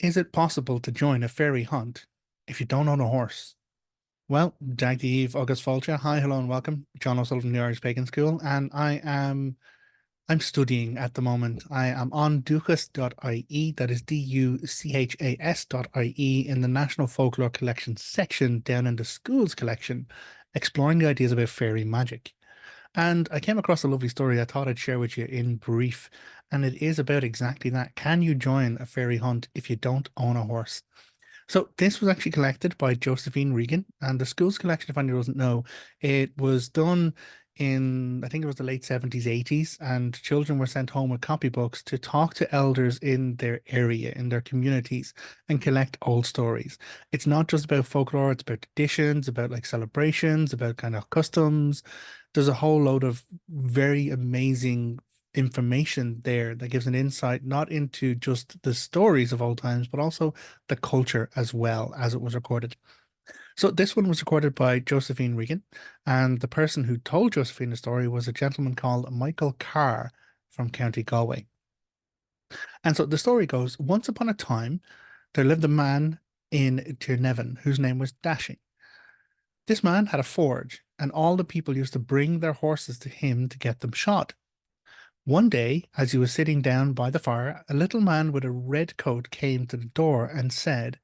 Is it possible to join a fairy hunt if you don't own a horse? Well, Dag Eve August Fulcher. Hi, hello, and welcome. John O'Sullivan, the Irish Pagan School, and I'm studying at the moment. I am on duchas.ie, that is duchas.ie, in the National Folklore Collection section down in the schools collection, exploring the ideas about fairy magic. And I came across a lovely story I thought I'd share with you in brief, and it is about exactly that. Can you join a fairy hunt if you don't own a horse? So this was actually collected by Josephine Regan, and the school's collection, if anyone doesn't know, it was done in, I think it was the late 70s, 80s, and children were sent home with copybooks to talk to elders in their area, in their communities, and collect old stories. It's not just about folklore, it's about traditions, about like celebrations, about kind of customs. There's a whole load of very amazing information there that gives an insight not into just the stories of old times, but also the culture as well as it was recorded. So this one was recorded by Josephine Regan, and the person who told Josephine the story was a gentleman called Michael Carr from County Galway. And so the story goes, once upon a time, there lived a man in Tirnevin whose name was Dashing. This man had a forge, and all the people used to bring their horses to him to get them shod. One day, as he was sitting down by the fire, a little man with a red coat came to the door and said,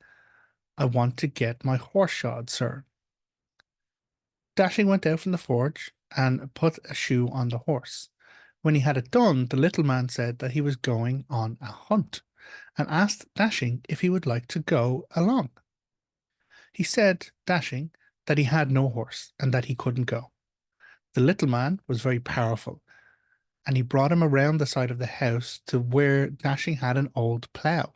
I want to get my horse shod, sir. Dashing went out from the forge and put a shoe on the horse. When he had it done, the little man said that he was going on a hunt and asked Dashing if he would like to go along. He said, Dashing, that he had no horse and that he couldn't go. The little man was very powerful, and he brought him around the side of the house to where Dashing had an old plough.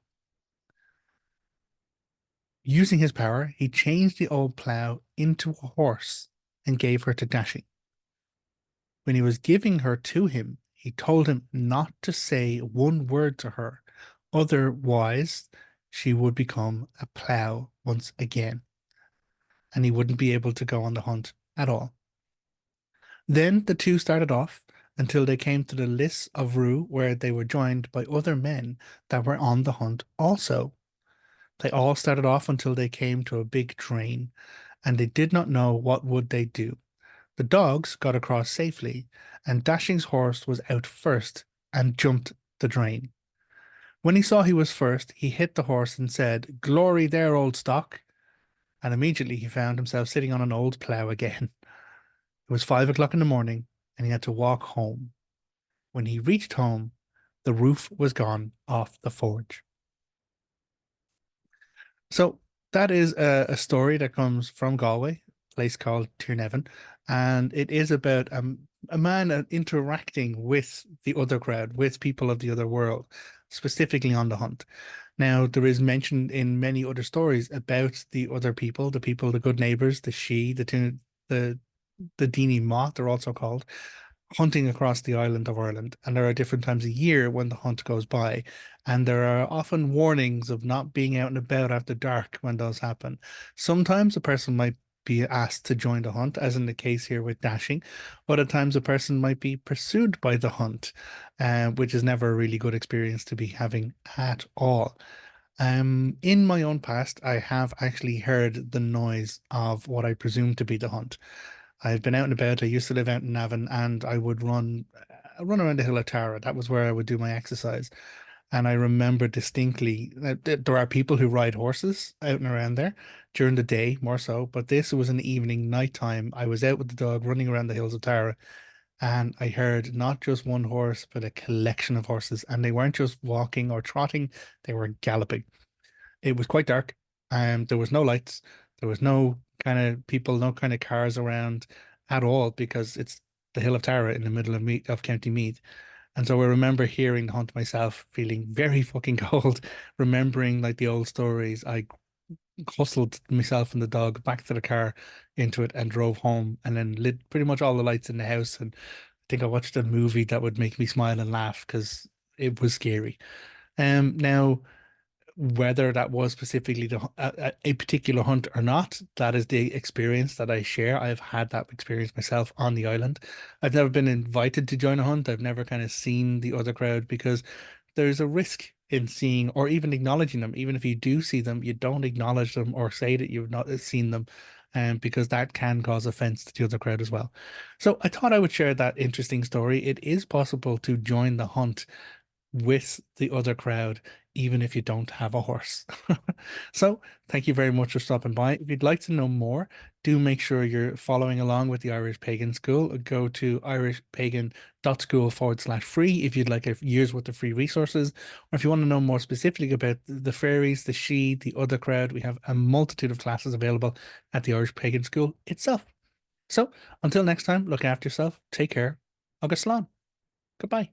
Using his power, he changed the old plough into a horse and gave her to Dashing. When he was giving her to him, he told him not to say one word to her, otherwise she would become a plough once again, and he wouldn't be able to go on the hunt at all. Then the two started off until they came to the lists of Rue, where they were joined by other men that were on the hunt also. They all started off until they came to a big drain, and they did not know what would they do. The dogs got across safely, and Dashing's horse was out first and jumped the drain. When he saw he was first, he hit the horse and said, Glory there, old stock. And immediately he found himself sitting on an old plough again. It was 5 o'clock in the morning, and he had to walk home. When he reached home, the roof was gone off the forge. So that is a story that comes from Galway, a place called Tirnevin, and it is about a man interacting with the other crowd, with people of the other world, specifically on the hunt. Now, there is mention in many other stories about the other people, the good neighbors, the She, the the Dini Moth, they're also called, hunting across the island of Ireland. And there are different times a year when the hunt goes by. And there are often warnings of not being out and about after dark when those happen. Sometimes a person might be asked to join the hunt, as in the case here with Dashing. Other times a person might be pursued by the hunt, which is never a really good experience to be having at all. In my own past, I have actually heard the noise of what I presume to be the hunt. I've been out and about. I used to live out in Navan, and I would run around the hill of Tara. That was where I would do my exercise. And I remember distinctly that there are people who ride horses out and around there during the day, more so. But this was an evening, nighttime. I was out with the dog running around the hills of Tara, and I heard not just one horse, but a collection of horses. And they weren't just walking or trotting, they were galloping. It was quite dark. There was no lights. There was no kind of people, no kind of cars around at all because it's the Hill of Tara in the middle of of County Meath. And so I remember hearing the hunt myself, feeling very fucking cold, remembering like the old stories. I hustled myself and the dog back to the car into it and drove home and then lit pretty much all the lights in the house. And I think I watched a movie that would make me smile and laugh because it was scary. Now, whether that was specifically a particular hunt or not, that is the experience that I share. I've had that experience myself on the island. I've never been invited to join a hunt. I've never kind of seen the other crowd because there's a risk in seeing or even acknowledging them. Even if you do see them, you don't acknowledge them or say that you've not seen them, because that can cause offense to the other crowd as well. So I thought I would share that interesting story. It is possible to join the hunt with the other crowd, even if you don't have a horse. So, thank you very much for stopping by. If you'd like to know more, do make sure you're following along with the Irish Pagan School. Go to irishpagan.school/free if you'd like a year's worth of free resources. Or if you want to know more specifically about the fairies, the She, the other crowd, we have a multitude of classes available at the Irish Pagan School itself. So, until next time, look after yourself, take care. Agus slán. Goodbye.